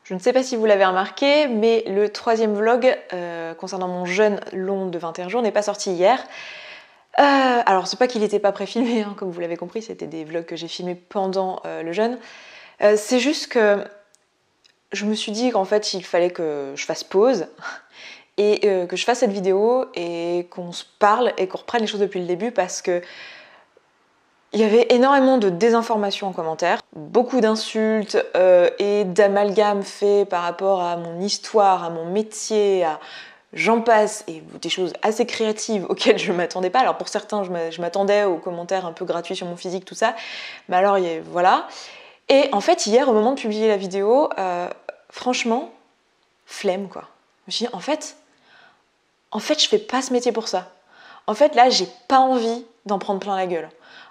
Je ne sais pas si vous l'avez remarqué, mais le troisième vlog concernant mon jeûne long de 21 jours n'est pas sorti hier. Alors c'est pas qu'il n'était pas préfilmé, hein, comme vous l'avez compris, c'était des vlogs que j'ai filmés pendant le jeûne. C'est juste que je me suis dit qu'en fait il fallait que je fasse pause et que je fasse cette vidéo et qu'on se parle et qu'on reprenne les choses depuis le début parce que il y avait énormément de désinformation en commentaire, beaucoup d'insultes et d'amalgames faits par rapport à mon histoire, à mon métier, à j'en passe, et des choses assez créatives auxquelles je ne m'attendais pas. Alors pour certains, je m'attendais aux commentaires un peu gratuits sur mon physique, tout ça, mais alors voilà. Et en fait, hier, au moment de publier la vidéo, franchement, flemme quoi. Je me suis dit, en fait, je fais pas ce métier pour ça. En fait, là, j'ai pas envie d'en prendre plein la gueule.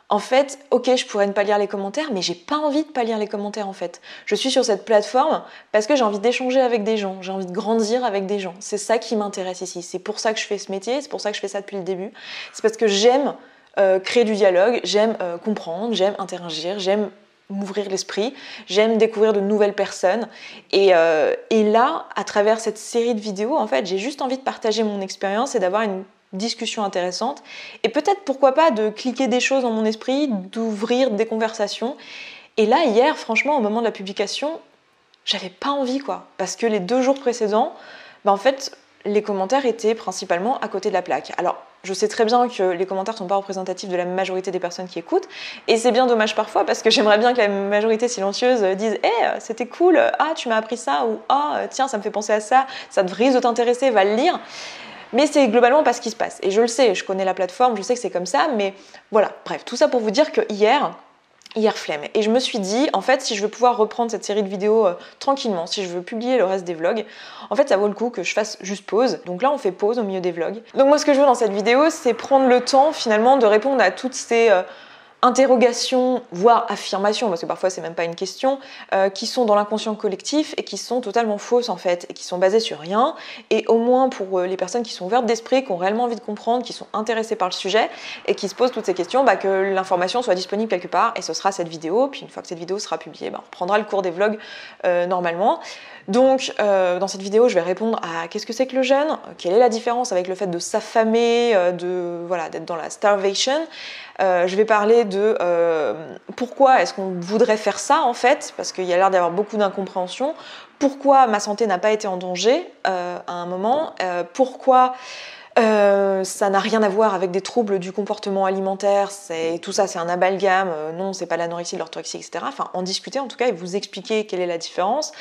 En fait, ok, je pourrais ne pas lire les commentaires, mais j'ai pas envie de pas lire les commentaires en fait. Je suis sur cette plateforme parce que j'ai envie d'échanger avec des gens, j'ai envie de grandir avec des gens. C'est ça qui m'intéresse ici. C'est pour ça que je fais ce métier, c'est pour ça que je fais ça depuis le début. C'est parce que j'aime créer du dialogue, j'aime comprendre, j'aime interagir, j'aime m'ouvrir l'esprit, j'aime découvrir de nouvelles personnes. Et là, à travers cette série de vidéos, en fait, j'ai juste envie de partager mon expérience et d'avoir une discussion intéressante et peut-être pourquoi pas de cliquer des choses dans mon esprit, d'ouvrir des conversations. Et là hier franchement au moment de la publication j'avais pas envie quoi, parce que les 2 jours précédents en fait les commentaires étaient principalement à côté de la plaque. Alors je sais très bien que les commentaires sont pas représentatifs de la majorité des personnes qui écoutent et c'est bien dommage parfois parce que j'aimerais bien que la majorité silencieuse dise hey, c'était cool, ah tu m'as appris ça, ou ah tiens ça me fait penser à ça, ça devrait t'intéresser, va le lire. Mais c'est globalement pas ce qui se passe. Et je le sais, je connais la plateforme, je sais que c'est comme ça, mais voilà. Bref, tout ça pour vous dire que hier flemme. Et je me suis dit, en fait, si je veux pouvoir reprendre cette série de vidéos tranquillement, si je veux publier le reste des vlogs, en fait, ça vaut le coup que je fasse juste pause. Donc là, on fait pause au milieu des vlogs. Donc moi, ce que je veux dans cette vidéo, c'est prendre le temps, finalement, de répondre à toutes ces interrogations, voire affirmations, parce que parfois c'est même pas une question, qui sont dans l'inconscient collectif et qui sont totalement fausses en fait, et qui sont basées sur rien, et au moins pour les personnes qui sont ouvertes d'esprit, qui ont réellement envie de comprendre, qui sont intéressées par le sujet, et qui se posent toutes ces questions, que l'information soit disponible quelque part, et ce sera cette vidéo, puis une fois que cette vidéo sera publiée, on reprendra le cours des vlogs normalement. Donc dans cette vidéo je vais répondre à qu'est-ce que c'est que le jeûne, quelle est la différence avec le fait de s'affamer, d'être dans la starvation. Je vais parler de pourquoi est-ce qu'on voudrait faire ça en fait, parce qu'il y a l'air d'y avoir beaucoup d'incompréhension. Pourquoi ma santé n'a pas été en danger à un moment, pourquoi ça n'a rien à voir avec des troubles du comportement alimentaire, tout ça c'est un amalgame, non c'est pas l'anorexie, l'orthorexie, etc. Enfin en discuter en tout cas et vous expliquer quelle est la différence.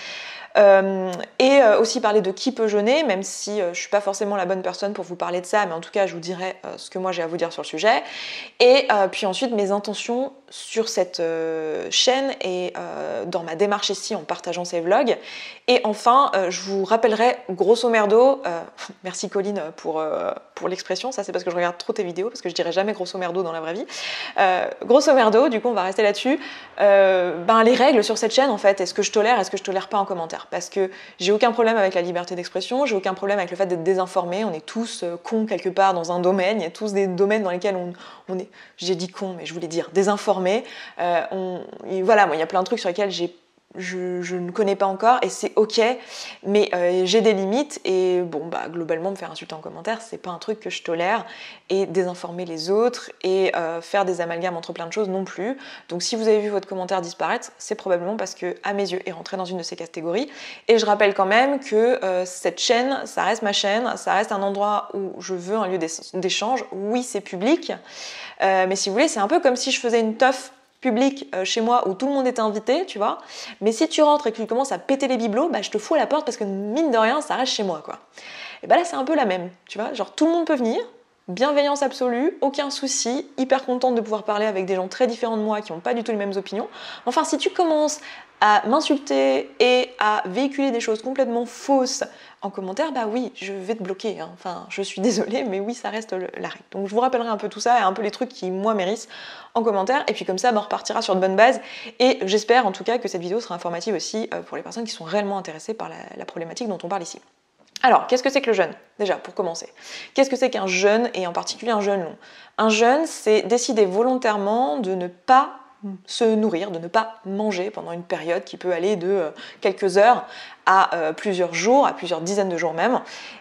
Et aussi parler de qui peut jeûner, même si je suis pas forcément la bonne personne pour vous parler de ça, mais en tout cas je vous dirai ce que moi j'ai à vous dire sur le sujet. Et puis ensuite mes intentions sur cette chaîne et dans ma démarche ici en partageant ces vlogs. Et enfin je vous rappellerai grosso merdo, merci Colline pour l'expression, ça c'est parce que je regarde trop tes vidéos, parce que je dirais jamais grosso merdo dans la vraie vie. Grosso merdo, du coup on va rester là-dessus, les règles sur cette chaîne en fait, est-ce que je tolère pas en commentaire, parce que j'ai aucun problème avec la liberté d'expression, j'ai aucun problème avec le fait d'être désinformé, on est tous cons quelque part dans un domaine, il y a tous des domaines dans lesquels on est, j'ai dit con mais je voulais dire désinformé, voilà, moi il y a plein de trucs sur lesquels je ne connais pas encore et c'est ok, mais j'ai des limites et globalement me faire insulter en commentaire c'est pas un truc que je tolère, et désinformer les autres et faire des amalgames entre plein de choses non plus. Donc si vous avez vu votre commentaire disparaître, c'est probablement parce que à mes yeux est rentré dans une de ces catégories. Et je rappelle quand même que cette chaîne, ça reste ma chaîne, ça reste un endroit où je veux un lieu d'échange. Oui c'est public, mais si vous voulez c'est un peu comme si je faisais une teuf public chez moi où tout le monde est invité, tu vois, mais si tu rentres et que tu commences à péter les bibelots, je te fous à la porte parce que mine de rien ça reste chez moi quoi. Et là c'est un peu la même, tu vois, genre tout le monde peut venir, bienveillance absolue, aucun souci, hyper contente de pouvoir parler avec des gens très différents de moi qui n'ont pas du tout les mêmes opinions. Enfin si tu commences à m'insulter et à véhiculer des choses complètement fausses en commentaire, oui, je vais te bloquer, hein. Enfin, je suis désolée, mais oui, ça reste la règle. Donc je vous rappellerai un peu tout ça et un peu les trucs qui, moi, mérissent en commentaire, et puis comme ça, on repartira sur de bonnes bases, et j'espère en tout cas que cette vidéo sera informative aussi pour les personnes qui sont réellement intéressées par la problématique dont on parle ici. Alors, qu'est-ce que c'est que le jeûne? Déjà, pour commencer. Qu'est-ce que c'est qu'un jeûne, et en particulier un jeûne long? Un jeûne, c'est décider volontairement de ne pas se nourrir, de ne pas manger pendant une période qui peut aller de quelques heures à plusieurs jours, à plusieurs dizaines de jours même.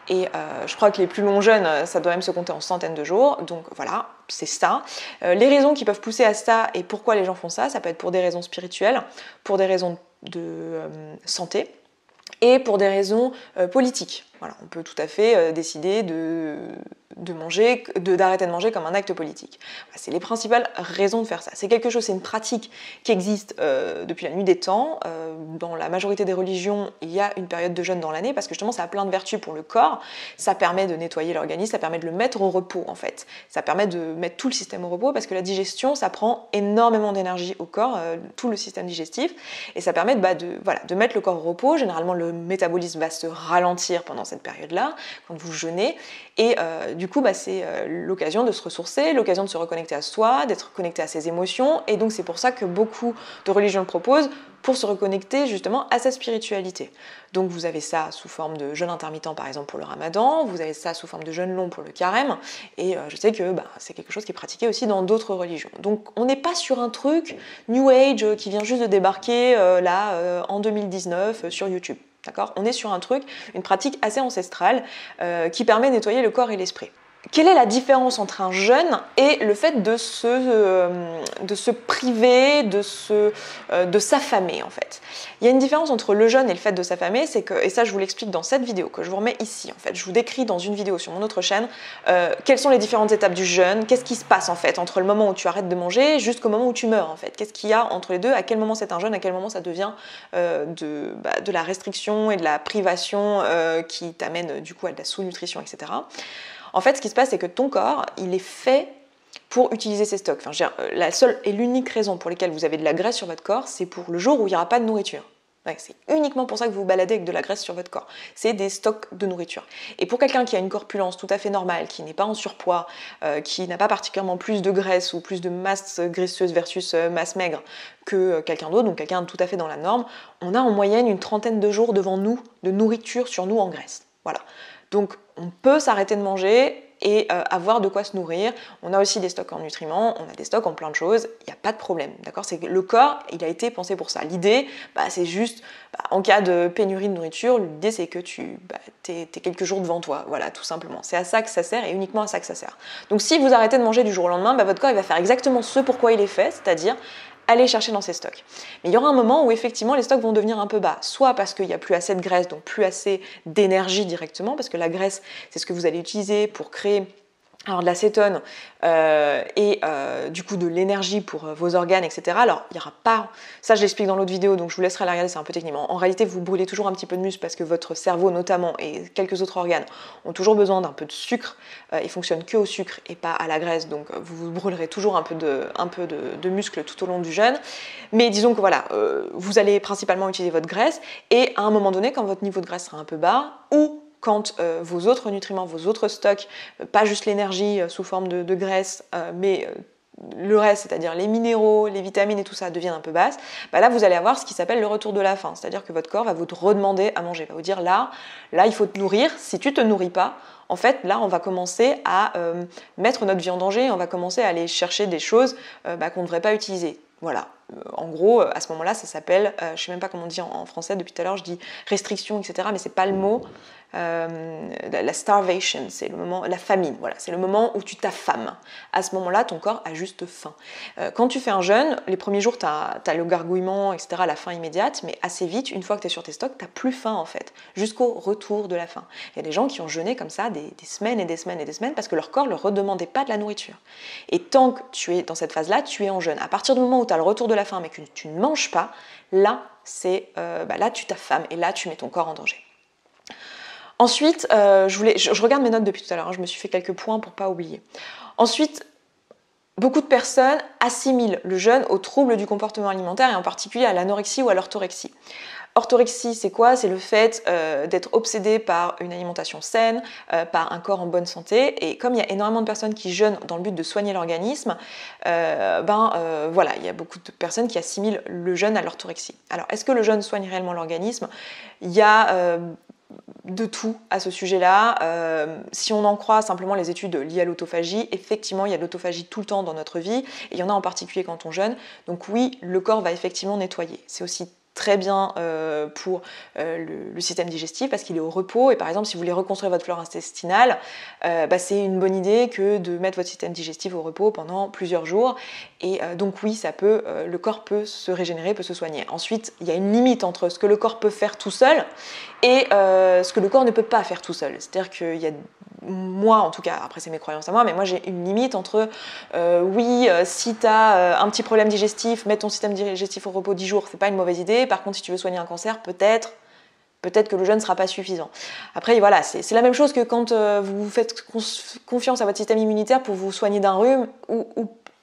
Et je crois que les plus longs jeûnes, ça doit même se compter en centaines de jours. Donc voilà, c'est ça. Les raisons qui peuvent pousser à ça et pourquoi les gens font ça, ça peut être pour des raisons spirituelles, pour des raisons de santé et pour des raisons politiques. Voilà, on peut tout à fait décider d'arrêter de manger comme un acte politique. Voilà, c'est les principales raisons de faire ça. C'est quelque chose, c'est une pratique qui existe depuis la nuit des temps. Dans la majorité des religions, il y a une période de jeûne dans l'année parce que justement ça a plein de vertus pour le corps. Ça permet de nettoyer l'organisme, ça permet de le mettre au repos en fait. Ça permet de mettre tout le système au repos parce que la digestion, ça prend énormément d'énergie au corps, tout le système digestif, et ça permet de mettre le corps au repos. Généralement, le métabolisme va se ralentir pendant cette période-là, quand vous jeûnez, et du coup, c'est l'occasion de se ressourcer, l'occasion de se reconnecter à soi, d'être connecté à ses émotions, et donc c'est pour ça que beaucoup de religions le proposent, pour se reconnecter justement à sa spiritualité. Donc vous avez ça sous forme de jeûne intermittent par exemple pour le ramadan, vous avez ça sous forme de jeûne long pour le carême, et je sais que c'est quelque chose qui est pratiqué aussi dans d'autres religions. Donc on n'est pas sur un truc New Age qui vient juste de débarquer en 2019 sur YouTube. D'accord ? On est sur un truc, une pratique assez ancestrale qui permet de nettoyer le corps et l'esprit. Quelle est la différence entre un jeûne et le fait de se priver, de s'affamer en fait? Il y a une différence entre le jeûne et le fait de s'affamer, c'est que, et ça je vous l'explique dans cette vidéo que je vous remets ici en fait, je vous décris dans une vidéo sur mon autre chaîne quelles sont les différentes étapes du jeûne, qu'est-ce qui se passe en fait entre le moment où tu arrêtes de manger jusqu'au moment où tu meurs en fait, qu'est-ce qu'il y a entre les deux, à quel moment c'est un jeûne, à quel moment ça devient de la restriction et de la privation qui t'amène du coup à de la sous-nutrition, etc. En fait, ce qui se passe, c'est que ton corps, il est fait pour utiliser ses stocks. Enfin, la seule et l'unique raison pour laquelle vous avez de la graisse sur votre corps, c'est pour le jour où il n'y aura pas de nourriture. Ouais, c'est uniquement pour ça que vous vous baladez avec de la graisse sur votre corps. C'est des stocks de nourriture. Et pour quelqu'un qui a une corpulence tout à fait normale, qui n'est pas en surpoids, qui n'a pas particulièrement plus de graisse ou plus de masse graisseuse versus masse maigre que quelqu'un d'autre, donc quelqu'un tout à fait dans la norme, on a en moyenne une 30aine de jours devant nous de nourriture sur nous en graisse. Voilà. Donc on peut s'arrêter de manger et avoir de quoi se nourrir. On a aussi des stocks en nutriments, on a des stocks en plein de choses, il n'y a pas de problème, d'accord? C'est que le corps, il a été pensé pour ça. L'idée, c'est juste, en cas de pénurie de nourriture, l'idée c'est que t'es quelques jours devant toi, voilà, tout simplement. C'est à ça que ça sert et uniquement à ça que ça sert. Donc si vous arrêtez de manger du jour au lendemain, votre corps il va faire exactement ce pourquoi il est fait, c'est-à-dire aller chercher dans ses stocks. Mais il y aura un moment où effectivement les stocks vont devenir un peu bas, soit parce qu'il n'y a plus assez de graisse, donc plus assez d'énergie directement, parce que la graisse, c'est ce que vous allez utiliser pour créer de l'acétone et du coup de l'énergie pour vos organes, etc. Alors il n'y aura pas, ça je l'explique dans l'autre vidéo, donc je vous laisserai la regarder, c'est un peu technique. En réalité vous brûlez toujours un petit peu de muscle parce que votre cerveau notamment et quelques autres organes ont toujours besoin d'un peu de sucre, ils fonctionnent que au sucre et pas à la graisse, donc vous brûlerez toujours un peu de muscle tout au long du jeûne. Mais disons que voilà, vous allez principalement utiliser votre graisse et à un moment donné quand votre niveau de graisse sera un peu bas ou quand vos autres nutriments, vos autres stocks, pas juste l'énergie sous forme de graisse, mais le reste, c'est-à-dire les minéraux, les vitamines et tout ça deviennent un peu basses, là vous allez avoir ce qui s'appelle le retour de la faim, c'est-à-dire que votre corps va vous redemander à manger, va vous dire là il faut te nourrir, si tu te nourris pas, en fait là on va commencer à mettre notre vie en danger, on va commencer à aller chercher des choses qu'on ne devrait pas utiliser. Voilà, en gros, à ce moment-là, ça s'appelle, je ne sais même pas comment on dit en français, depuis tout à l'heure je dis restriction, etc., mais c'est pas le mot, la starvation, c'est le moment, la famine, voilà, c'est le moment où tu t'affames. À ce moment-là, ton corps a juste faim. Quand tu fais un jeûne, les premiers jours, tu as le gargouillement, etc., la faim immédiate, mais assez vite, une fois que tu es sur tes stocks, tu n'as plus faim en fait, jusqu'au retour de la faim. Il y a des gens qui ont jeûné comme ça des semaines et des semaines et des semaines parce que leur corps ne leur redemandait pas de la nourriture. Et tant que tu es dans cette phase-là, tu es en jeûne. À partir du moment où tu as le retour de la faim mais que tu ne manges pas, là, là tu t'affames et là tu mets ton corps en danger. Ensuite, je regarde mes notes depuis tout à l'heure, je me suis fait quelques points pour ne pas oublier. Ensuite, beaucoup de personnes assimilent le jeûne aux troubles du comportement alimentaire et en particulier à l'anorexie ou à l'orthorexie. Orthorexie, c'est quoi? C'est le fait d'être obsédé par une alimentation saine, par un corps en bonne santé. Et comme il y a énormément de personnes qui jeûnent dans le but de soigner l'organisme, voilà, il y a beaucoup de personnes qui assimilent le jeûne à l'orthorexie. Alors, est-ce que le jeûne soigne réellement l'organisme? Il y a de tout à ce sujet-là. Si on en croit simplement les études liées à l'autophagie, effectivement, il y a de l'autophagie tout le temps dans notre vie, et il y en a en particulier quand on jeûne. Donc oui, le corps va effectivement nettoyer. C'est aussi très bien pour le système digestif parce qu'il est au repos, et par exemple si vous voulez reconstruire votre flore intestinale, c'est une bonne idée que de mettre votre système digestif au repos pendant plusieurs jours, et donc oui, le corps peut se régénérer, peut se soigner. Ensuite, il y a une limite entre ce que le corps peut faire tout seul et ce que le corps ne peut pas faire tout seul. C'est-à-dire qu'il y a, moi en tout cas, après c'est mes croyances à moi, mais moi j'ai une limite entre si tu as un petit problème digestif, mettre ton système digestif au repos 10 jours, c'est pas une mauvaise idée. Par contre, si tu veux soigner un cancer, peut-être que le jeûne ne sera pas suffisant. Après, voilà, c'est la même chose que quand vous faites confiance à votre système immunitaire pour vous soigner d'un rhume,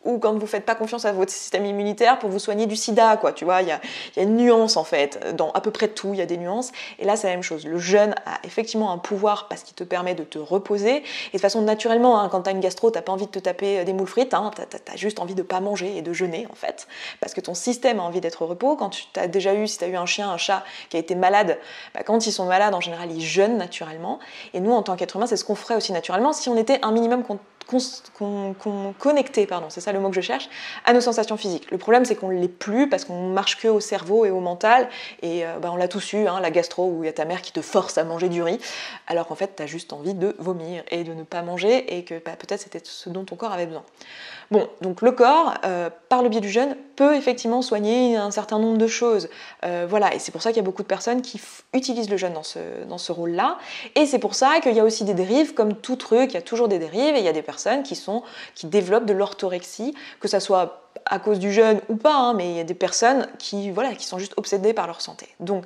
ou quand vous ne faites pas confiance à votre système immunitaire pour vous soigner du sida, quoi. Tu vois, il y a une nuance en fait. Dans à peu près tout, il y a des nuances. Et là, c'est la même chose. Le jeûne a effectivement un pouvoir parce qu'il te permet de te reposer. Et de façon, naturellement, hein, quand tu as une gastro, tu n'as pas envie de te taper des moules frites. Hein, tu as juste envie de ne pas manger et de jeûner, en fait. Parce que ton système a envie d'être au repos. Quand tu as déjà eu, si tu as eu un chien, un chat qui a été malade, quand ils sont malades, en général, ils jeûnent naturellement. Et nous, en tant qu'être humain, c'est ce qu'on ferait aussi naturellement si on était un minimum connecté, c'est ça le mot que je cherche, à nos sensations physiques. Le problème, c'est qu'on ne l'est plus parce qu'on marche que au cerveau et au mental, et on l'a tous eu, hein, la gastro, où il y a ta mère qui te force à manger du riz, alors qu'en fait, tu as juste envie de vomir et de ne pas manger, et que peut-être c'était ce dont ton corps avait besoin. Bon, donc le corps, par le biais du jeûne, peut effectivement soigner un certain nombre de choses. Voilà, et c'est pour ça qu'il y a beaucoup de personnes qui utilisent le jeûne dans ce rôle-là, et c'est pour ça qu'il y a aussi des dérives, comme tout truc, il y a toujours des dérives, et il y a des personnes qui développent de l'orthorexie, que ça soit à cause du jeûne ou pas, hein, mais il y a des personnes qui sont juste obsédées par leur santé. Donc,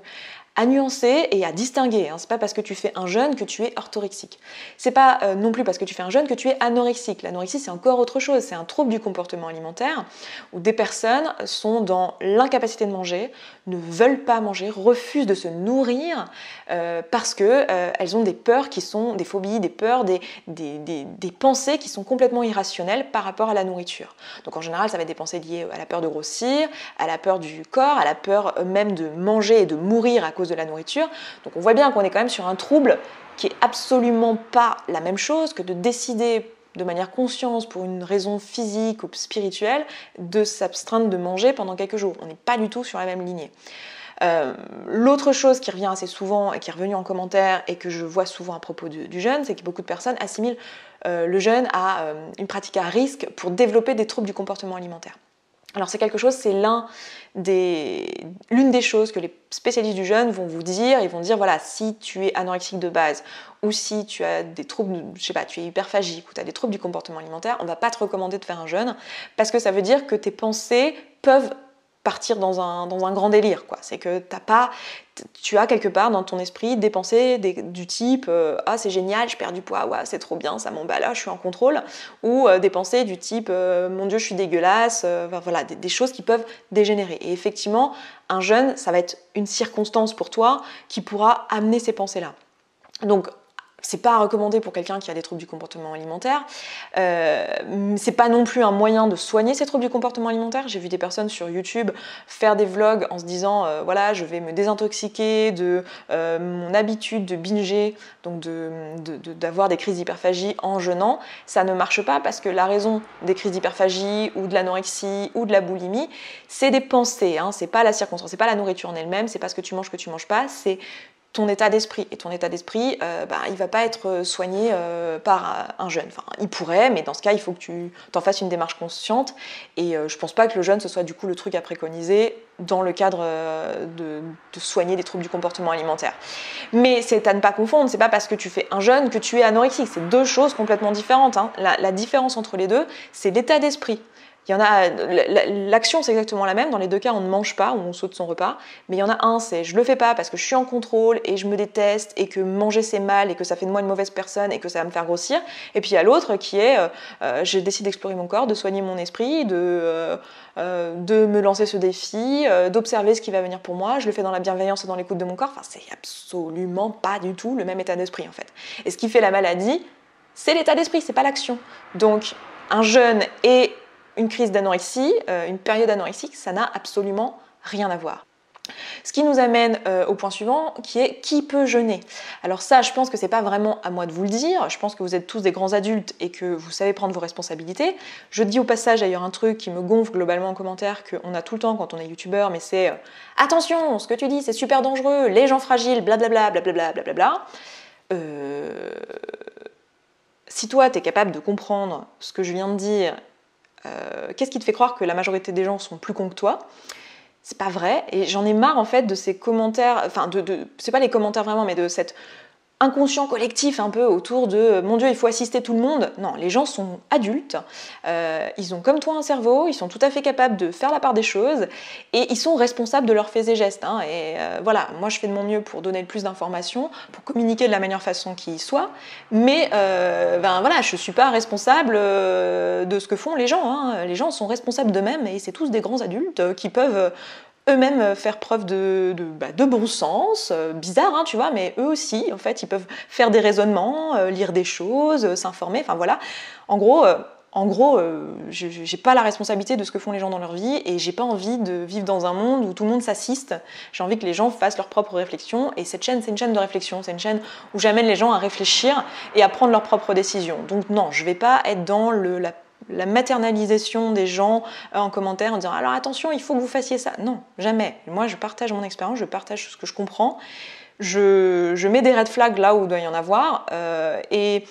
à nuancer et à distinguer. Hein. C'est pas parce que tu fais un jeûne que tu es orthorexique. C'est pas non plus parce que tu fais un jeûne que tu es anorexique. L'anorexie, c'est encore autre chose. C'est un trouble du comportement alimentaire où des personnes sont dans l'incapacité de manger, ne veulent pas manger, refusent de se nourrir parce que elles ont des peurs qui sont des phobies, des peurs, des pensées qui sont complètement irrationnelles par rapport à la nourriture. Donc en général, ça va être des pensées liées à la peur de grossir, à la peur du corps, à la peur même de manger et de mourir à cause de la nourriture. Donc on voit bien qu'on est quand même sur un trouble qui est absolument pas la même chose que de décider de manière consciente pour une raison physique ou spirituelle de s'abstraindre de manger pendant quelques jours. On n'est pas du tout sur la même lignée. L'autre chose qui revient assez souvent et qui est revenue en commentaire et que je vois souvent à propos du jeûne, c'est que beaucoup de personnes assimilent le jeûne à une pratique à risque pour développer des troubles du comportement alimentaire. Alors c'est quelque chose, c'est l'une des choses que les spécialistes du jeûne vont vous dire. Ils vont dire, voilà, si tu es anorexique de base, ou si tu as des troubles, je sais pas, tu es hyperphagique, ou tu as des troubles du comportement alimentaire, on ne va pas te recommander de faire un jeûne, parce que ça veut dire que tes pensées peuvent partir dans un grand délire, quoi. C'est que tu as quelque part dans ton esprit des pensées du type ah c'est génial, je perds du poids, ouais, c'est trop bien, ça m'emballe, là, je suis en contrôle, ou des pensées du type mon Dieu, je suis dégueulasse, voilà, des choses qui peuvent dégénérer. Et effectivement, un jeûne, ça va être une circonstance pour toi qui pourra amener ces pensées-là. Donc, c'est pas à recommander pour quelqu'un qui a des troubles du comportement alimentaire. C'est pas non plus un moyen de soigner ces troubles du comportement alimentaire. J'ai vu des personnes sur YouTube faire des vlogs en se disant voilà, je vais me désintoxiquer de mon habitude de binger, donc d'avoir des crises d'hyperphagie en jeûnant. Ça ne marche pas parce que la raison des crises d'hyperphagie ou de l'anorexie ou de la boulimie, c'est des pensées, hein, c'est pas la circonstance, c'est pas la nourriture en elle-même, c'est pas ce que tu manges pas, c'est ton état d'esprit. Et ton état d'esprit, il ne va pas être soigné par un jeûne. Enfin, il pourrait, mais dans ce cas, il faut que tu t'en fasses une démarche consciente. Et je ne pense pas que le jeûne, ce soit du coup le truc à préconiser dans le cadre de soigner des troubles du comportement alimentaire. Mais c'est à ne pas confondre, c'est pas parce que tu fais un jeûne que tu es anorexique. C'est deux choses complètement différentes. Hein. La différence entre les deux, c'est l'état d'esprit. Il y en a, l'action c'est exactement la même, dans les deux cas on ne mange pas ou on saute son repas, mais il y en a un c'est je le fais pas parce que je suis en contrôle et je me déteste et que manger c'est mal et que ça fait de moi une mauvaise personne et que ça va me faire grossir, et puis il y a l'autre qui est je décide d'explorer mon corps, de soigner mon esprit, de me lancer ce défi, d'observer ce qui va venir pour moi, je le fais dans la bienveillance et dans l'écoute de mon corps, enfin c'est absolument pas du tout le même état d'esprit en fait. Et ce qui fait la maladie, c'est l'état d'esprit, c'est pas l'action. Donc un jeûne et une crise d'anorexie, une période anorexique, ça n'a absolument rien à voir. Ce qui nous amène au point suivant, qui est qui peut jeûner. Alors ça, je pense que c'est pas vraiment à moi de vous le dire, je pense que vous êtes tous des grands adultes et que vous savez prendre vos responsabilités. Je dis au passage d'ailleurs un truc qui me gonfle globalement en commentaire, qu'on a tout le temps quand on est youtubeur, mais c'est attention, ce que tu dis c'est super dangereux, les gens fragiles, blablabla, blablabla, blablabla. Si toi t'es capable de comprendre ce que je viens de dire, qu'est-ce qui te fait croire que la majorité des gens sont plus cons que toi ? C'est pas vrai, et j'en ai marre en fait de ces commentaires, enfin c'est pas les commentaires vraiment, mais de cet inconscient collectif un peu autour de mon Dieu, il faut assister tout le monde. Non, les gens sont adultes, ils ont comme toi un cerveau, ils sont tout à fait capables de faire la part des choses et ils sont responsables de leurs faits et gestes. Hein, et voilà, moi je fais de mon mieux pour donner le plus d'informations, pour communiquer de la meilleure façon qui soit, mais ben voilà, je suis pas responsable de ce que font les gens. Hein. Les gens sont responsables d'eux-mêmes et c'est tous des grands adultes qui peuvent eux-mêmes faire preuve de bon sens, bizarre hein, tu vois, mais eux aussi, en fait, ils peuvent faire des raisonnements, lire des choses, s'informer, enfin voilà. En gros, j'ai pas la responsabilité de ce que font les gens dans leur vie et j'ai pas envie de vivre dans un monde où tout le monde s'assiste. J'ai envie que les gens fassent leurs propres réflexions et cette chaîne, c'est une chaîne de réflexion, c'est une chaîne où j'amène les gens à réfléchir et à prendre leurs propres décisions. Donc non, je vais pas être dans la maternalisation des gens en commentaire en disant alors attention il faut que vous fassiez ça. Non, jamais. Moi je partage mon expérience, je partage ce que je comprends, je mets des red flags là où il doit y en avoir et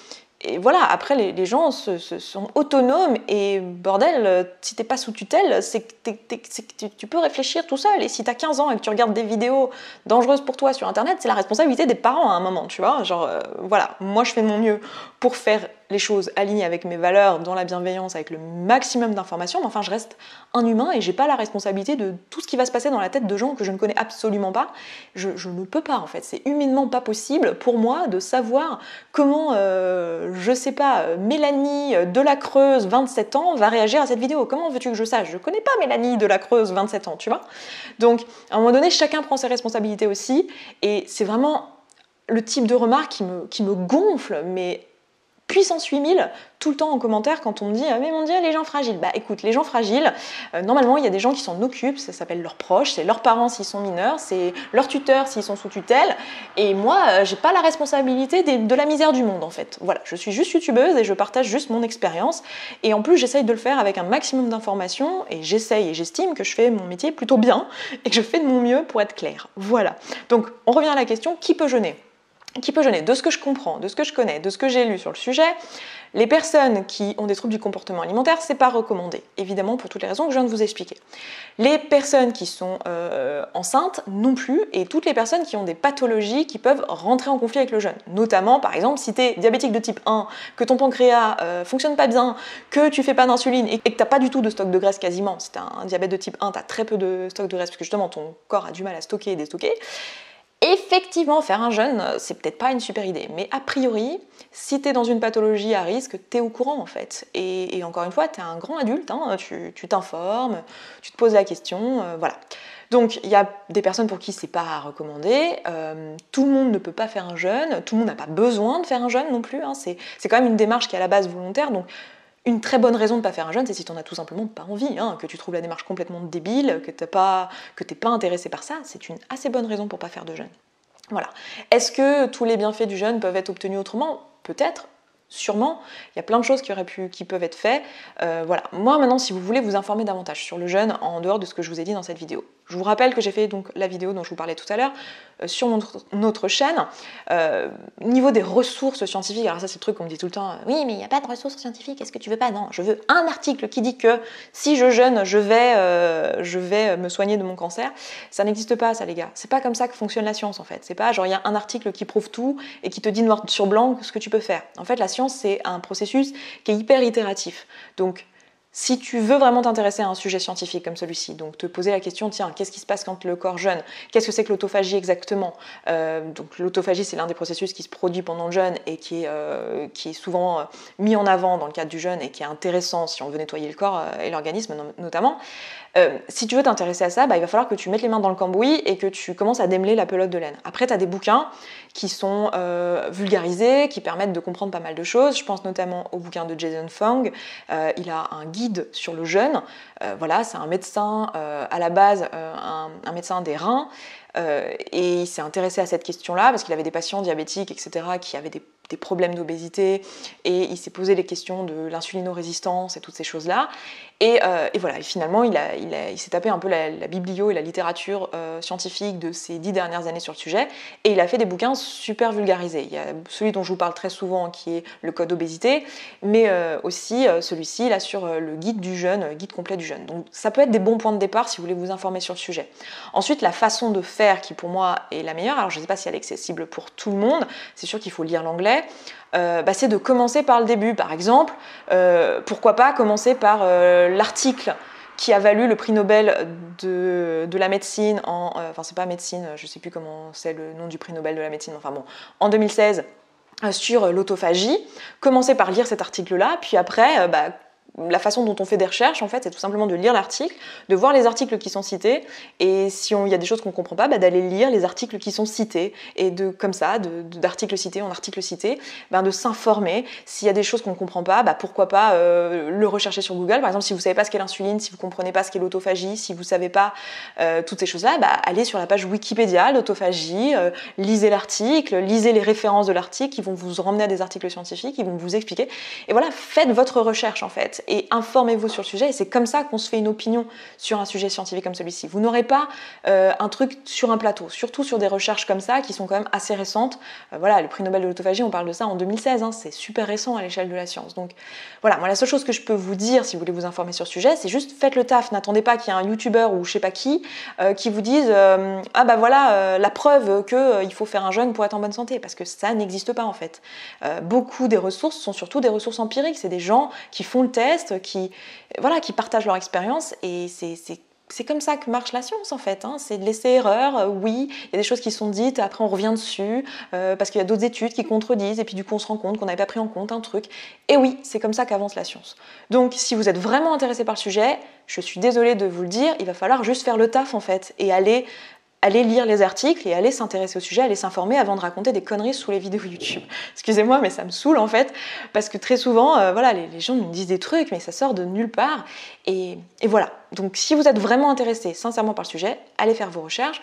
voilà, après les gens sont autonomes et bordel, si t'es pas sous tutelle, c'est que tu peux réfléchir tout seul. Et si t'as 15 ans et que tu regardes des vidéos dangereuses pour toi sur internet, c'est la responsabilité des parents à un moment, tu vois. Genre, voilà, moi je fais de mon mieux pour faire les choses alignées avec mes valeurs, dans la bienveillance, avec le maximum d'informations, mais enfin je reste un humain et j'ai pas la responsabilité de tout ce qui va se passer dans la tête de gens que je ne connais absolument pas. Je ne peux pas en fait, c'est humainement pas possible pour moi de savoir comment, je sais pas, Mélanie de la Creuse, 27 ans, va réagir à cette vidéo. Comment veux-tu que je sache? Je connais pas Mélanie de la Creuse, 27 ans, tu vois. Donc à un moment donné, chacun prend ses responsabilités aussi et c'est vraiment le type de remarque qui me gonfle, mais puissance 8000 tout le temps en commentaire quand on me dit ah, mais mon Dieu les gens fragiles. Bah écoute, les gens fragiles, normalement il y a des gens qui s'en occupent, ça s'appelle leurs proches, c'est leurs parents s'ils sont mineurs, c'est leurs tuteurs s'ils sont sous tutelle, et moi j'ai pas la responsabilité de la misère du monde en fait. Voilà, je suis juste youtubeuse et je partage juste mon expérience et en plus j'essaye de le faire avec un maximum d'informations et j'essaye et j'estime que je fais mon métier plutôt bien et que je fais de mon mieux pour être claire. Voilà, donc on revient à la question, qui peut jeûner? Qui peut jeûner? De ce que je comprends, de ce que je connais, de ce que j'ai lu sur le sujet, les personnes qui ont des troubles du comportement alimentaire, c'est pas recommandé, évidemment pour toutes les raisons que je viens de vous expliquer. Les personnes qui sont enceintes non plus, et toutes les personnes qui ont des pathologies qui peuvent rentrer en conflit avec le jeûne. Notamment, par exemple, si tu es diabétique de type 1, que ton pancréas fonctionne pas bien, que tu fais pas d'insuline et que tu n'as pas du tout de stock de graisse quasiment. Si tu as un diabète de type 1, tu as très peu de stock de graisse parce que justement ton corps a du mal à stocker et déstocker. Effectivement, faire un jeûne, c'est peut-être pas une super idée, mais a priori, si tu es dans une pathologie à risque, tu es au courant en fait. Et encore une fois, tu es un grand adulte, hein, tu t'informes, tu te poses la question, voilà. Donc il y a des personnes pour qui c'est pas recommandé, tout le monde ne peut pas faire un jeûne, tout le monde n'a pas besoin de faire un jeûne non plus, hein, c'est quand même une démarche qui est à la base volontaire, donc une très bonne raison de ne pas faire un jeûne, c'est si tu n'en as tout simplement pas envie, hein, que tu trouves la démarche complètement débile, que tu n'es pas intéressé par ça, c'est une assez bonne raison pour ne pas faire de jeûne. Voilà. Est-ce que tous les bienfaits du jeûne peuvent être obtenus autrement? Peut-être, sûrement. Il y a plein de choses qui peuvent être faites. Voilà. Moi maintenant, si vous voulez vous informer davantage sur le jeûne, en dehors de ce que je vous ai dit dans cette vidéo, je vous rappelle que j'ai fait donc la vidéo dont je vous parlais tout à l'heure sur notre chaîne. Niveau des ressources scientifiques, alors ça c'est le truc qu'on me dit tout le temps, oui mais il n'y a pas de ressources scientifiques, est-ce que tu veux pas? Non, je veux un article qui dit que si je jeûne, je vais me soigner de mon cancer. Ça n'existe pas ça les gars, c'est pas comme ça que fonctionne la science en fait. C'est pas genre il y a un article qui prouve tout et qui te dit noir sur blanc ce que tu peux faire. En fait la science c'est un processus qui est hyper itératif. Donc si tu veux vraiment t'intéresser à un sujet scientifique comme celui-ci, donc te poser la question, tiens, qu'est-ce qui se passe quand le corps jeûne? Qu'est-ce que c'est que l'autophagie exactement? Donc l'autophagie, c'est l'un des processus qui se produit pendant le jeûne et qui est souvent mis en avant dans le cadre du jeûne et qui est intéressant si on veut nettoyer le corps et l'organisme notamment. Si tu veux t'intéresser à ça, il va falloir que tu mettes les mains dans le cambouis et que tu commences à démêler la pelote de laine. Après, tu as des bouquins qui sont vulgarisés, qui permettent de comprendre pas mal de choses. Je pense notamment au bouquin de Jason Fung. Il a un guide guide sur le jeûne. Voilà, c'est un médecin à la base, un médecin des reins, et il s'est intéressé à cette question-là parce qu'il avait des patients diabétiques, etc., qui avaient des problèmes d'obésité, et il s'est posé les questions de l'insulinorésistance et toutes ces choses-là. Et voilà, et finalement, il s'est tapé un peu la biblio et la littérature scientifique de ces 10 dernières années sur le sujet, et il a fait des bouquins super vulgarisés. Il y a celui dont je vous parle très souvent, qui est le Code obésité, mais aussi celui-ci, là, sur le guide du jeûne, guide complet du jeûne. Donc ça peut être des bons points de départ si vous voulez vous informer sur le sujet. Ensuite, la façon de faire qui pour moi est la meilleure, alors je ne sais pas si elle est accessible pour tout le monde, c'est sûr qu'il faut lire l'anglais, c'est de commencer par le début. Par exemple, pourquoi pas commencer par l'article qui a valu le prix Nobel de la médecine enfin c'est pas médecine, je sais plus comment c'est le nom du prix Nobel de la médecine, enfin bon, en 2016, sur l'autophagie. Commencez par lire cet article-là, puis après, la façon dont on fait des recherches, en fait, c'est tout simplement de lire l'article, de voir les articles qui sont cités, et si il y a des choses qu'on ne comprend pas, d'aller lire les articles qui sont cités, et comme ça, d'articles cités en articles cités, de s'informer. S'il y a des choses qu'on ne comprend pas, pourquoi pas le rechercher sur Google. Par exemple, si vous ne savez pas ce qu'est l'insuline, si vous ne comprenez pas ce qu'est l'autophagie, si vous ne savez pas toutes ces choses-là, allez sur la page Wikipédia, l'autophagie, lisez l'article, lisez les références de l'article qui vont vous ramener à des articles scientifiques, qui vont vous expliquer. Et voilà, faites votre recherche en fait. Et informez-vous sur le sujet, et c'est comme ça qu'on se fait une opinion sur un sujet scientifique comme celui-ci. Vous n'aurez pas un truc sur un plateau, surtout sur des recherches comme ça qui sont quand même assez récentes. Voilà, le prix Nobel de l'autophagie, on parle de ça en 2016, c'est super récent à l'échelle de la science. Donc voilà, moi la seule chose que je peux vous dire si vous voulez vous informer sur le sujet, c'est juste faites le taf, n'attendez pas qu'il y ait un youtubeur ou je sais pas qui vous dise la preuve qu'il faut faire un jeûne pour être en bonne santé, parce que ça n'existe pas en fait. Beaucoup des ressources sont surtout des ressources empiriques, c'est des gens qui font le test, qui partagent leur expérience, et c'est comme ça que marche la science en fait, c'est de laisser erreur. Oui, il y a des choses qui sont dites, après on revient dessus, parce qu'il y a d'autres études qui contredisent, et puis du coup on se rend compte qu'on n'avait pas pris en compte un truc. Et oui, c'est comme ça qu'avance la science. Donc si vous êtes vraiment intéressé par le sujet, je suis désolée de vous le dire, il va falloir juste faire le taf en fait, et aller lire les articles et aller s'intéresser au sujet, aller s'informer avant de raconter des conneries sous les vidéos YouTube. Excusez-moi, mais ça me saoule en fait, parce que très souvent, les gens nous disent des trucs, mais ça sort de nulle part. Et voilà. Donc si vous êtes vraiment intéressé sincèrement par le sujet, allez faire vos recherches.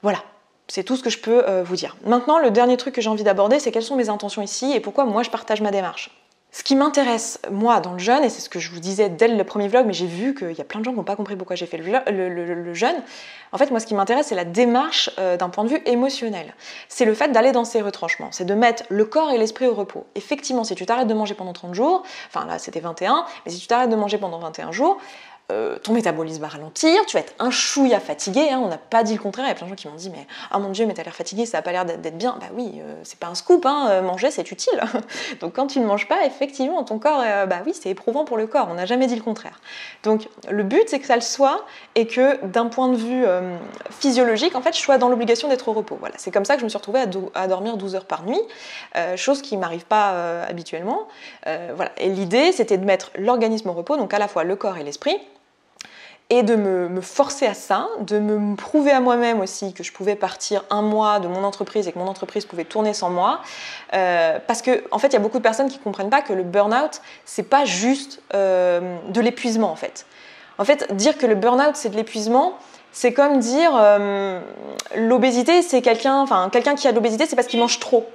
Voilà. C'est tout ce que je peux vous dire. Maintenant, le dernier truc que j'ai envie d'aborder, c'est quelles sont mes intentions ici et pourquoi moi je partage ma démarche. Ce qui m'intéresse, moi, dans le jeûne, et c'est ce que je vous disais dès le premier vlog, mais j'ai vu qu'il y a plein de gens qui n'ont pas compris pourquoi j'ai fait le jeûne. En fait, moi, ce qui m'intéresse, c'est la démarche d'un point de vue émotionnel. C'est le fait d'aller dans ces retranchements. C'est de mettre le corps et l'esprit au repos. Effectivement, si tu t'arrêtes de manger pendant 30 jours, enfin là, c'était 21, mais si tu t'arrêtes de manger pendant 21 jours, ton métabolisme va ralentir, tu vas être un chouïa fatigué, on n'a pas dit le contraire. Il y a plein de gens qui m'ont dit mais oh mon dieu, mais t'as l'air fatigué, ça n'a pas l'air d'être bien. Bah oui, c'est pas un scoop, manger c'est utile. Donc quand tu ne manges pas, effectivement ton corps, oui, c'est éprouvant pour le corps, on n'a jamais dit le contraire. Donc le but c'est que ça le soit, et que d'un point de vue physiologique, en fait je sois dans l'obligation d'être au repos. Voilà, c'est comme ça que je me suis retrouvée à dormir 12 heures par nuit, chose qui ne m'arrive pas habituellement. Voilà. Et l'idée c'était de mettre l'organisme au repos, donc à la fois le corps et l'esprit, et de me forcer à ça, de me prouver à moi-même aussi que je pouvais partir un mois de mon entreprise et que mon entreprise pouvait tourner sans moi, parce que en fait il y a beaucoup de personnes qui ne comprennent pas que le burn-out c'est pas juste de l'épuisement en fait. En fait, dire que le burn-out c'est de l'épuisement, c'est comme dire l'obésité c'est quelqu'un qui a de l'obésité c'est parce qu'il mange trop.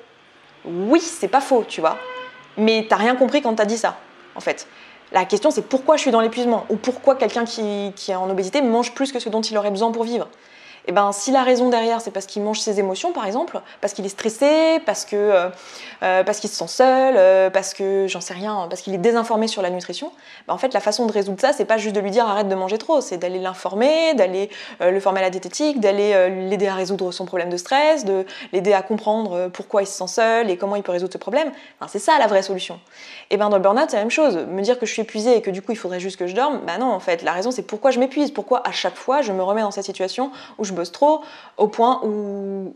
Oui, c'est pas faux, tu vois, mais t'as rien compris quand t'as dit ça en fait. La question, c'est pourquoi je suis dans l'épuisement, ou pourquoi quelqu'un qui est en obésité mange plus que ce dont il aurait besoin pour vivre. Et ben, si la raison derrière, c'est parce qu'il mange ses émotions, par exemple, parce qu'il est stressé, parce qu'il se sent seul, parce que, j'en sais rien, parce qu'il est désinformé sur la nutrition, en fait, la façon de résoudre ça, c'est pas juste de lui dire arrête de manger trop, c'est d'aller l'informer, d'aller le former à la diététique, d'aller l'aider à résoudre son problème de stress, de l'aider à comprendre pourquoi il se sent seul et comment il peut résoudre ce problème. C'est ça la vraie solution. Et ben dans le burn-out, c'est la même chose. Me dire que je suis épuisée et que du coup il faudrait juste que je dorme, non, en fait, la raison c'est pourquoi je m'épuise, pourquoi à chaque fois je me remets dans cette situation où je bosse trop, au point où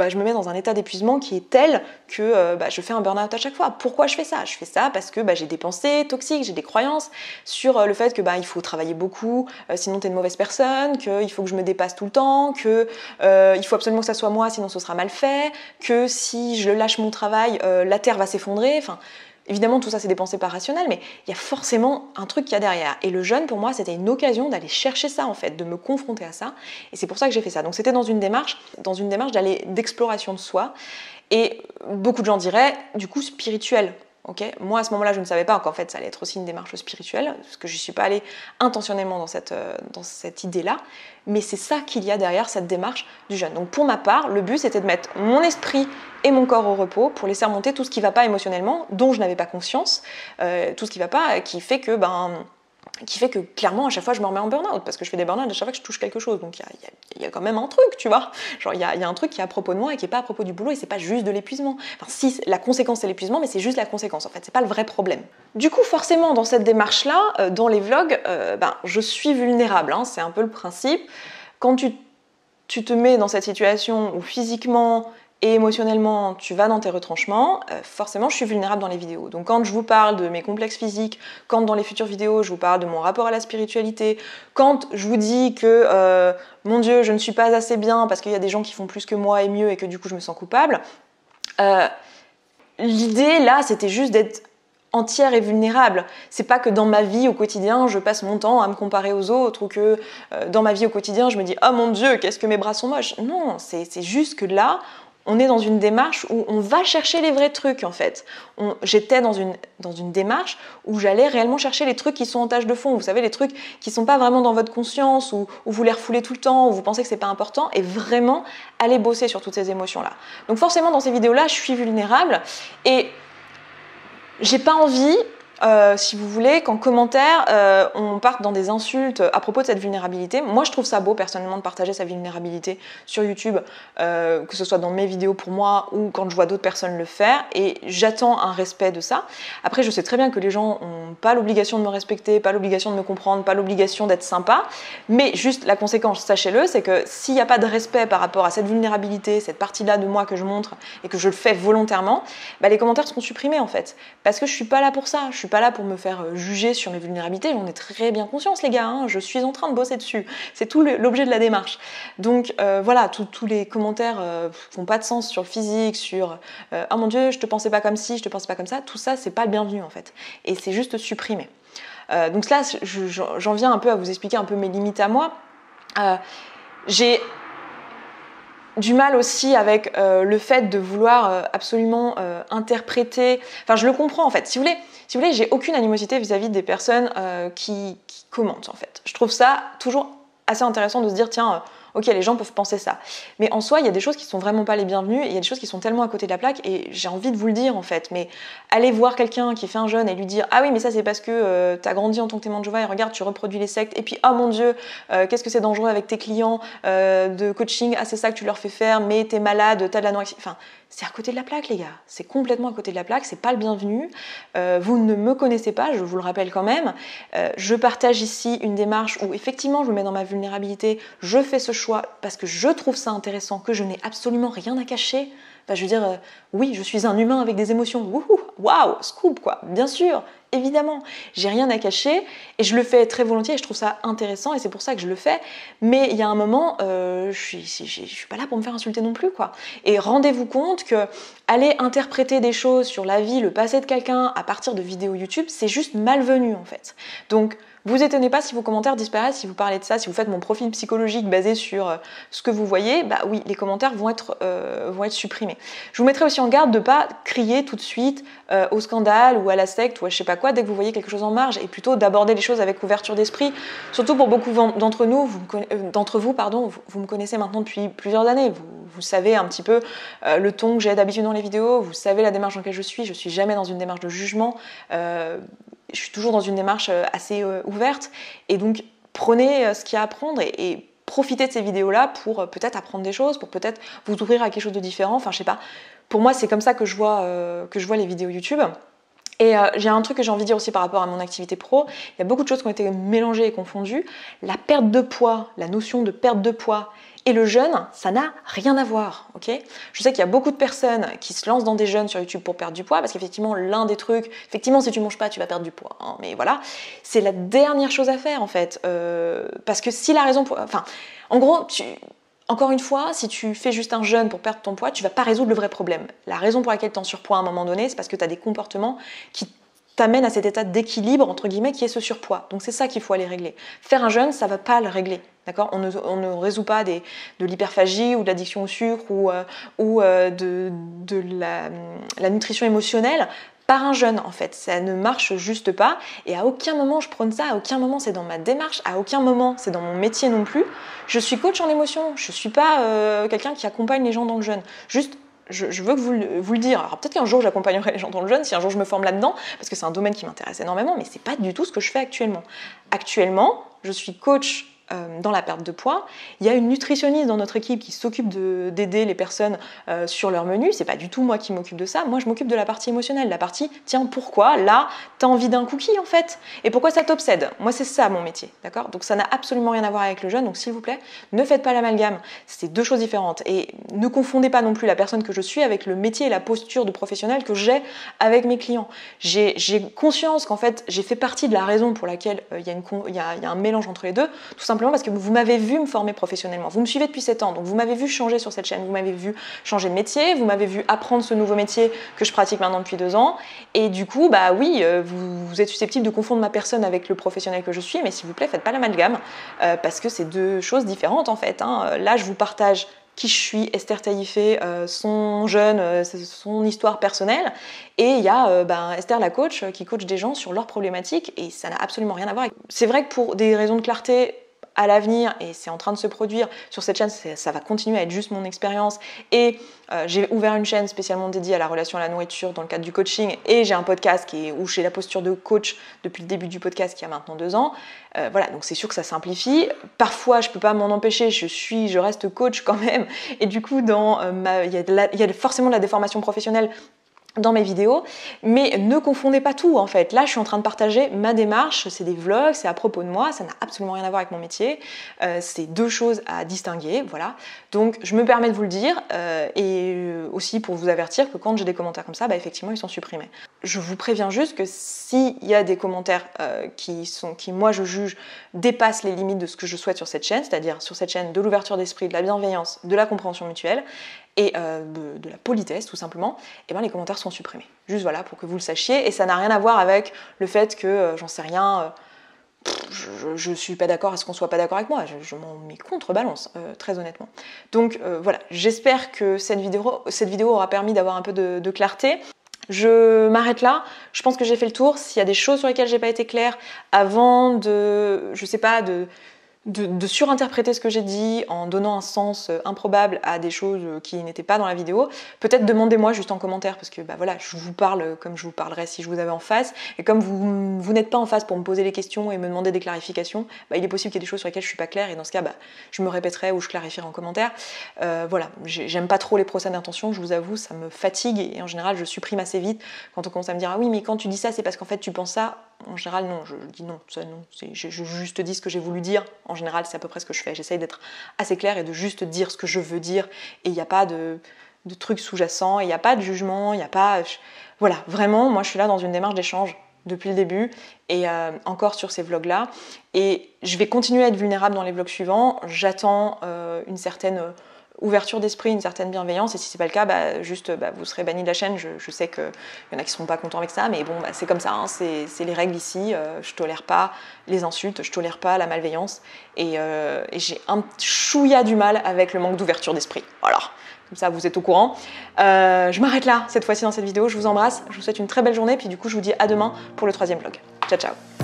je me mets dans un état d'épuisement qui est tel que je fais un burn-out à chaque fois. Pourquoi je fais ça? Je fais ça parce que j'ai des pensées toxiques, j'ai des croyances sur le fait que il faut travailler beaucoup, sinon t'es une mauvaise personne, qu'il faut que je me dépasse tout le temps, que il faut absolument que ça soit moi, sinon ce sera mal fait, que si je lâche mon travail, la terre va s'effondrer. Enfin, Évidemment, tout ça, c'est des pensées pas rationnelles, mais il y a forcément un truc qu'il y a derrière. Et le jeûne, pour moi, c'était une occasion d'aller chercher ça, en fait, de me confronter à ça. Et c'est pour ça que j'ai fait ça. Donc c'était dans une démarche d'exploration de soi. Et beaucoup de gens diraient, du coup, spirituel. Okay, moi, à ce moment-là, je ne savais pas qu'en fait, ça allait être aussi une démarche spirituelle, parce que je ne suis pas allée intentionnellement dans cette idée-là. Mais c'est ça qu'il y a derrière cette démarche du jeûne. Donc pour ma part, le but, c'était de mettre mon esprit et mon corps au repos pour laisser remonter tout ce qui ne va pas émotionnellement, dont je n'avais pas conscience, tout ce qui ne va pas, qui fait que clairement à chaque fois je me remets en burn-out parce que je fais des burn-out à chaque fois que je touche quelque chose, donc il y a quand même un truc, tu vois, genre il y a un truc qui est à propos de moi et qui est pas à propos du boulot, et c'est pas juste de l'épuisement, enfin si la conséquence c'est l'épuisement, mais c'est juste la conséquence en fait, c'est pas le vrai problème. Du coup forcément dans cette démarche là, dans les vlogs, je suis vulnérable, hein, c'est un peu le principe. Quand tu te mets dans cette situation où physiquement et émotionnellement, tu vas dans tes retranchements, forcément, je suis vulnérable dans les vidéos. Donc quand je vous parle de mes complexes physiques, quand dans les futures vidéos, je vous parle de mon rapport à la spiritualité, quand je vous dis que, mon Dieu, je ne suis pas assez bien parce qu'il y a des gens qui font plus que moi et mieux et que du coup, je me sens coupable, l'idée, là, c'était juste d'être entière et vulnérable. C'est pas que dans ma vie au quotidien, je passe mon temps à me comparer aux autres ou que dans ma vie au quotidien, je me dis « Oh mon Dieu, qu'est-ce que mes bras sont moches !» Non, c'est juste que là, on est dans une démarche où on va chercher les vrais trucs en fait. J'étais dans une démarche où j'allais réellement chercher les trucs qui sont en tâche de fond. Vous savez, les trucs qui sont pas vraiment dans votre conscience, où vous les refoulez tout le temps, où vous pensez que c'est pas important, et vraiment aller bosser sur toutes ces émotions-là. Donc forcément, dans ces vidéos-là, je suis vulnérable et j'ai pas envie, si vous voulez, qu'en commentaire, on parte dans des insultes à propos de cette vulnérabilité. Moi, je trouve ça beau, personnellement, de partager sa vulnérabilité sur YouTube, que ce soit dans mes vidéos pour moi ou quand je vois d'autres personnes le faire, et j'attends un respect de ça. Après, je sais très bien que les gens n'ont pas l'obligation de me respecter, pas l'obligation de me comprendre, pas l'obligation d'être sympa, mais juste la conséquence, sachez-le, c'est que s'il n'y a pas de respect par rapport à cette vulnérabilité, cette partie-là de moi que je montre et que je le fais volontairement, les commentaires seront supprimés en fait. Parce que je suis pas là pour ça, je suis pas là pour me faire juger sur mes vulnérabilités, j'en ai très bien conscience les gars, hein, je suis en train de bosser dessus, c'est tout l'objet de la démarche. Donc voilà, tous les commentaires font pas de sens sur le physique, sur oh mon Dieu, je te pensais pas comme ci, je te pensais pas comme ça, tout ça c'est pas le bienvenu en fait, et c'est juste supprimé. Donc là, j'en viens un peu à vous expliquer un peu mes limites à moi. J'ai du mal aussi avec le fait de vouloir absolument interpréter. Enfin, je le comprends en fait. Si vous voulez, j'ai aucune animosité vis-à-vis des personnes qui commentent en fait. Je trouve ça toujours assez intéressant de se dire tiens, ok, les gens peuvent penser ça. Mais en soi, il y a des choses qui sont vraiment pas les bienvenues et il y a des choses qui sont tellement à côté de la plaque et j'ai envie de vous le dire en fait. Mais aller voir quelqu'un qui fait un jeûne et lui dire ah oui, mais ça c'est parce que t'as grandi en tant que témoin de Jéhovah et regarde, tu reproduis les sectes et puis oh mon Dieu, qu'est-ce que c'est dangereux avec tes clients de coaching, ah c'est ça que tu leur fais faire, mais t'es malade, t'as de l'anorexie. Enfin, c'est à côté de la plaque les gars, c'est complètement à côté de la plaque, c'est pas le bienvenu. Vous ne me connaissez pas, je vous le rappelle quand même. Je partage ici une démarche où effectivement je me mets dans ma vulnérabilité, je fais ce choix parce que je trouve ça intéressant, que je n'ai absolument rien à cacher. Enfin, je veux dire, oui, je suis un humain avec des émotions. Wouhou, waouh, scoop quoi, bien sûr, évidemment. J'ai rien à cacher et je le fais très volontiers et je trouve ça intéressant et c'est pour ça que je le fais. Mais il y a un moment, je suis pas là pour me faire insulter non plus quoi. Et rendez-vous compte que aller interpréter des choses sur la vie, le passé de quelqu'un à partir de vidéos YouTube, c'est juste malvenu en fait. Donc vous étonnez pas si vos commentaires disparaissent, si vous parlez de ça, si vous faites mon profil psychologique basé sur ce que vous voyez, bah oui, les commentaires vont être supprimés. Je vous mettrai aussi en garde de pas crier tout de suite au scandale ou à la secte ou à je sais pas quoi dès que vous voyez quelque chose en marge et plutôt d'aborder les choses avec ouverture d'esprit. Surtout pour beaucoup d'entre vous, vous me connaissez maintenant depuis plusieurs années. Vous savez un petit peu le ton que j'ai d'habitude dans les vidéos, vous savez la démarche dans laquelle je suis jamais dans une démarche de jugement. Je suis toujours dans une démarche assez ouverte et donc prenez ce qu'il y a à apprendre et profitez de ces vidéos-là pour peut-être apprendre des choses, pour peut-être vous ouvrir à quelque chose de différent. Enfin, je sais pas. Pour moi, c'est comme ça que je vois les vidéos YouTube. Et j'ai un truc que j'ai envie de dire aussi par rapport à mon activité pro. Il y a beaucoup de choses qui ont été mélangées et confondues. La perte de poids, la notion de perte de poids et le jeûne, ça n'a rien à voir, ok? Je sais qu'il y a beaucoup de personnes qui se lancent dans des jeûnes sur YouTube pour perdre du poids, parce qu'effectivement, l'un des trucs, effectivement, si tu manges pas, tu vas perdre du poids, hein, mais voilà, c'est la dernière chose à faire, en fait, parce que si la raison pour... Enfin, en gros, encore une fois, si tu fais juste un jeûne pour perdre ton poids, tu vas pas résoudre le vrai problème. La raison pour laquelle tu es en surpoids à un moment donné, c'est parce que tu as des comportements qui t'amènent à cet état d'équilibre, entre guillemets, qui est ce surpoids. Donc c'est ça qu'il faut aller régler. Faire un jeûne, ça va pas le régler. D'accord, on ne résout pas de l'hyperphagie ou de l'addiction au sucre ou de la nutrition émotionnelle par un jeûne en fait. Ça ne marche juste pas et à aucun moment je prône ça, à aucun moment c'est dans ma démarche, à aucun moment c'est dans mon métier non plus. Je suis coach en émotion, je suis pas quelqu'un qui accompagne les gens dans le jeûne. Juste je veux que vous le dire. Alors peut-être qu'un jour j'accompagnerai les gens dans le jeûne, si un jour je me forme là-dedans, parce que c'est un domaine qui m'intéresse énormément, mais c'est pas du tout ce que je fais actuellement. Actuellement, je suis coach dans la perte de poids. Il y a une nutritionniste dans notre équipe qui s'occupe d'aider les personnes sur leur menu. C'est pas du tout moi qui m'occupe de ça. Moi, je m'occupe de la partie émotionnelle. La partie, tiens, pourquoi là, t'as envie d'un cookie en fait? Et pourquoi ça t'obsède? Moi, c'est ça mon métier, d'accord? Donc ça n'a absolument rien à voir avec le jeûne. Donc s'il vous plaît, ne faites pas l'amalgame. C'est deux choses différentes. Et ne confondez pas non plus la personne que je suis avec le métier et la posture de professionnel que j'ai avec mes clients. J'ai conscience qu'en fait, j'ai fait partie de la raison pour laquelle il y a un mélange entre les deux, tout simplement parce que vous m'avez vu me former professionnellement. Vous me suivez depuis 7 ans, donc vous m'avez vu changer sur cette chaîne, vous m'avez vu changer de métier, vous m'avez vu apprendre ce nouveau métier que je pratique maintenant depuis 2 ans. Et du coup, bah oui, vous êtes susceptible de confondre ma personne avec le professionnel que je suis, mais s'il vous plaît, faites pas l'amalgame, parce que c'est deux choses différentes en fait. Là, je vous partage qui je suis, Esther Taïfé, son jeûne, son histoire personnelle. Et il y a Esther la coach qui coach des gens sur leurs problématiques et ça n'a absolument rien à voir. C'est vrai que pour des raisons de clarté, à l'avenir, et c'est en train de se produire sur cette chaîne, ça va continuer à être juste mon expérience, et j'ai ouvert une chaîne spécialement dédiée à la relation à la nourriture dans le cadre du coaching, et j'ai un podcast où j'ai la posture de coach depuis le début du podcast qui a maintenant 2 ans. Voilà, donc c'est sûr que ça simplifie. Parfois, je peux pas m'en empêcher, je reste coach quand même, et du coup, il y a forcément de la déformation professionnelle dans mes vidéos, mais ne confondez pas tout en fait. Là, je suis en train de partager ma démarche, c'est des vlogs, c'est à propos de moi, ça n'a absolument rien à voir avec mon métier, c'est deux choses à distinguer, voilà. Donc, je me permets de vous le dire, et aussi pour vous avertir que quand j'ai des commentaires comme ça, effectivement, ils sont supprimés. Je vous préviens juste que s'il y a des commentaires qui, moi, je juge, dépassent les limites de ce que je souhaite sur cette chaîne, c'est-à-dire sur cette chaîne de l'ouverture d'esprit, de la bienveillance, de la compréhension mutuelle, et de la politesse tout simplement, et les commentaires sont supprimés. Juste voilà, pour que vous le sachiez, et ça n'a rien à voir avec le fait que, j'en sais rien, je suis pas d'accord à ce qu'on soit pas d'accord avec moi, je m'en mets contrebalance, très honnêtement. Donc voilà, j'espère que cette vidéo aura permis d'avoir un peu de clarté. Je m'arrête là, je pense que j'ai fait le tour. S'il y a des choses sur lesquelles j'ai pas été claire avant je sais pas, de surinterpréter ce que j'ai dit en donnant un sens improbable à des choses qui n'étaient pas dans la vidéo, peut-être demandez-moi juste en commentaire, parce que voilà, je vous parle comme je vous parlerais si je vous avais en face, et comme vous n'êtes pas en face pour me poser les questions et me demander des clarifications, il est possible qu'il y ait des choses sur lesquelles je suis pas claire, et dans ce cas, je me répéterai ou je clarifierai en commentaire. Voilà, j'aime pas trop les procès d'intention, je vous avoue, ça me fatigue, et en général, je supprime assez vite quand on commence à me dire « Ah oui, mais quand tu dis ça, c'est parce qu'en fait, tu penses ça ». En général, non, je dis non, ça non, je juste dis ce que j'ai voulu dire. En général, c'est à peu près ce que je fais. J'essaye d'être assez claire et de juste dire ce que je veux dire. Et il n'y a pas de trucs sous-jacents, il n'y a pas de jugement, il n'y a pas... Voilà, vraiment, moi je suis là dans une démarche d'échange depuis le début et encore sur ces vlogs-là. Et je vais continuer à être vulnérable dans les vlogs suivants. J'attends une certaine... ouverture d'esprit, une certaine bienveillance, et si c'est pas le cas, vous serez banni de la chaîne. Je sais qu'il y en a qui seront pas contents avec ça, mais bon, c'est comme ça, c'est les règles ici. Je tolère pas les insultes, je tolère pas la malveillance, et j'ai un chouïa du mal avec le manque d'ouverture d'esprit. Voilà, comme ça vous êtes au courant. Je m'arrête là cette fois-ci dans cette vidéo, je vous embrasse, je vous souhaite une très belle journée, puis du coup je vous dis à demain pour le 3e vlog. Ciao ciao.